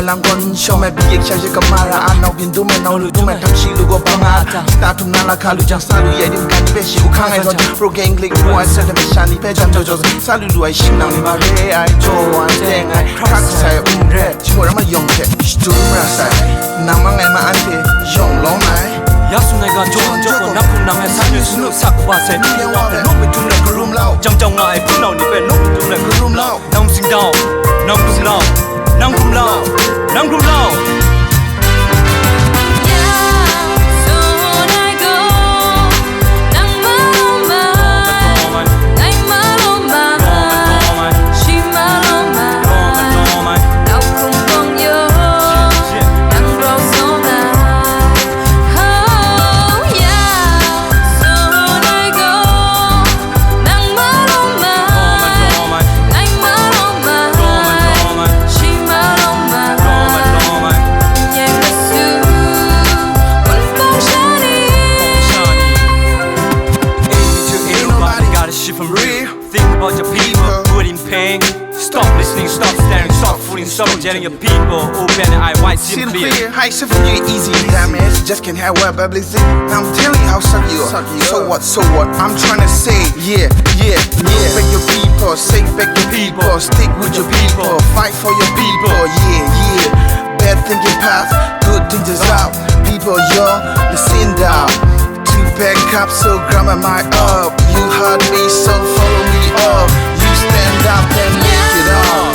lamgon show me biek charge kamara anau bin du me nau lu du me tam shi lu go panga ta tum na la khalu jang salu ye dim kan be shi u khang ai do pro gang click mo ai set me shani pe jam jo salu lu ai shin nau ni ma re ai jo wan deng ai crack sai re chimo ma yong ke stu ma sai na ma ngai ma an pe yong long mai 야수네가 좋은 저거 나쁜 남의 삶을 수는 사고바세 앞에 높이 두는 그룸 라우 정정아의 분노 니베 높이 두는 그룸 라우 남승다우 남금라우 남금라우 남금라우 From real, think about your people, put in pain. Stop listening, stop staring, stop fooling, stop getting your people. Open your eye wide, see clear. High shift from you easy, damage. Just can't have web publicity. I'm telling you how suck you are. So what, so what? I'm trying to say, yeah. Respect your people, say back your people. Stick with your people, fight for your people, yeah. Bad thinking path, good things is out. People, listen down. Back up, so grandma my up. You heard me, so follow me up. You stand up and lift it up.